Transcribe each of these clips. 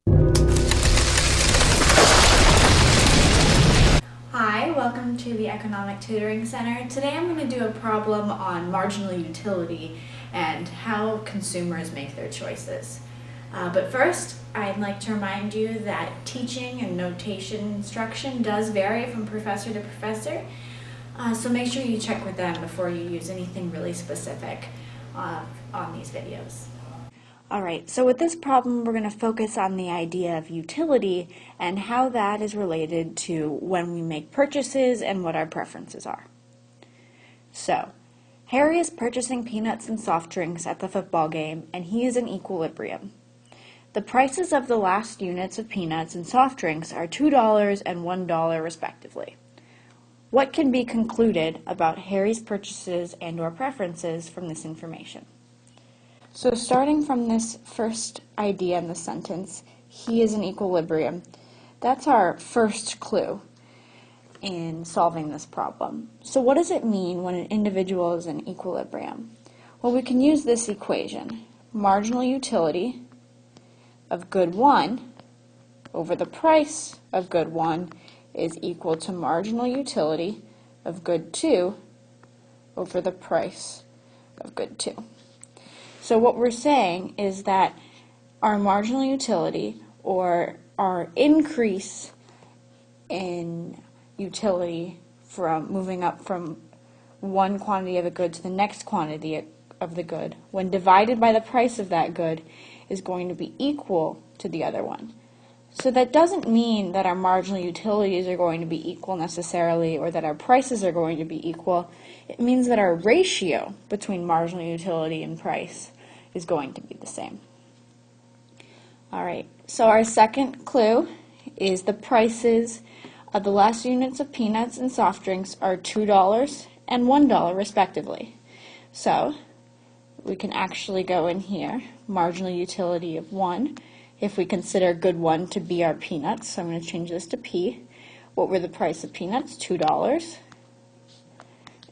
Hi, welcome to the Economic Tutoring Center. Today I'm going to do a problem on marginal utility and how consumers make their choices. But first, I'd like to remind you that teaching and notation instruction does vary from professor to professor, so make sure you check with them before you use anything really specific on these videos. Alright, so with this problem we're going to focus on the idea of utility and how that is related to when we make purchases and what our preferences are. So, Harry is purchasing peanuts and soft drinks at the football game and he is in equilibrium. The prices of the last units of peanuts and soft drinks are $2 and $1 respectively. What can be concluded about Harry's purchases and/or preferences from this information? So starting from this first idea in the sentence, he is in equilibrium, that's our first clue in solving this problem. So what does it mean when an individual is in equilibrium? Well, we can use this equation. Marginal utility of good 1 over the price of good 1 is equal to marginal utility of good 2 over the price of good 2. So what we're saying is that our marginal utility, or our increase in utility from moving up from one quantity of a good to the next quantity of the good, when divided by the price of that good, is going to be equal to the other one. So that doesn't mean that our marginal utilities are going to be equal necessarily, or that our prices are going to be equal. It means that our ratio between marginal utility and price is going to be the same. Alright, so our second clue is the prices of the last units of peanuts and soft drinks are $2 and $1 respectively. So we can actually go in here, marginal utility of 1, if we consider good 1 to be our peanuts. So I'm going to change this to P. What were the price of peanuts? $2.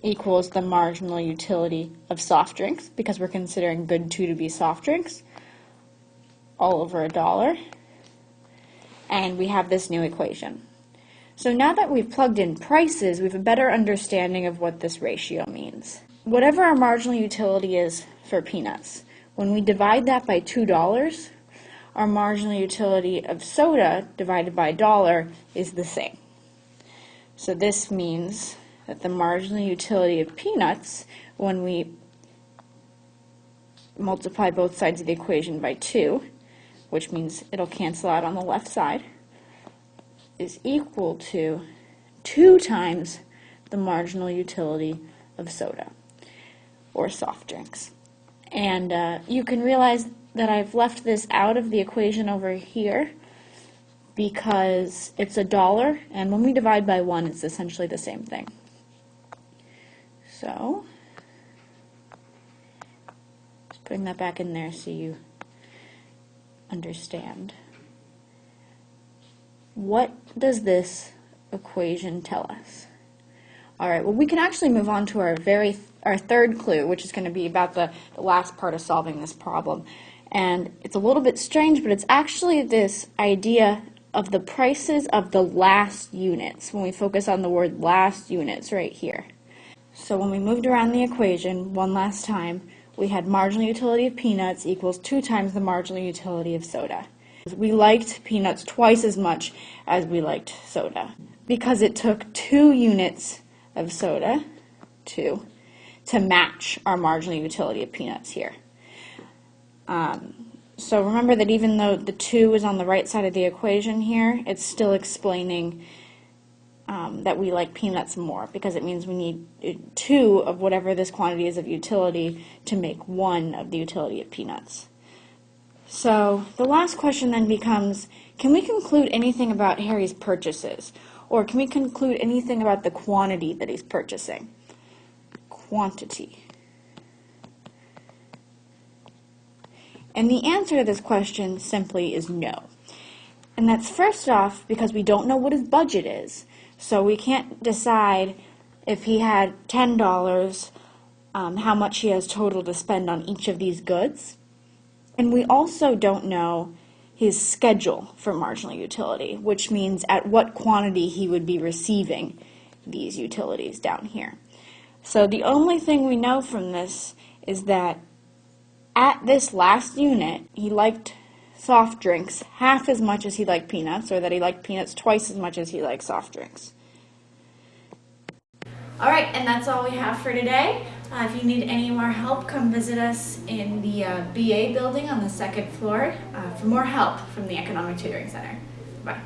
Equals the marginal utility of soft drinks, because we're considering good 2 to be soft drinks, all over $1. And we have this new equation. So now that we've plugged in prices, we have a better understanding of what this ratio means. Whatever our marginal utility is for peanuts, when we divide that by $2, our marginal utility of soda divided by $1 is the same. So this means that the marginal utility of peanuts, when we multiply both sides of the equation by 2, which means it'll cancel out on the left side, is equal to 2 times the marginal utility of soda, or soft drinks. And you can realize that I've left this out of the equation over here because it's $1, and when we divide by 1, it's essentially the same thing. So, just putting that back in there so you understand. What does this equation tell us? Alright, well, we can actually move on to our third clue, which is going to be about the last part of solving this problem. And it's a little bit strange, but it's actually this idea of the prices of the last units, when we focus on the word last units right here. So when we moved around the equation one last time, we had marginal utility of peanuts equals 2 times the marginal utility of soda. We liked peanuts twice as much as we liked soda, because it took 2 units of soda, 2, to match our marginal utility of peanuts here. So remember that even though the 2 is on the right side of the equation here, it's still explaining that we like peanuts more, because it means we need 2 of whatever this quantity is of utility to make 1 of the utility of peanuts. So the last question then becomes, can we conclude anything about Harry's purchases? Or can we conclude anything about the quantity that he's purchasing? Quantity. And the answer to this question simply is no. And that's first off because we don't know what his budget is. So we can't decide if he had $10, how much he has total to spend on each of these goods. And we also don't know his schedule for marginal utility, which means at what quantity he would be receiving these utilities down here. So the only thing we know from this is that at this last unit, he liked soft drinks half as much as he liked peanuts, or that he liked peanuts twice as much as he liked soft drinks. All right, and that's all we have for today. If you need any more help, come visit us in the BA building on the second floor for more help from the Economic Tutoring Center. Bye.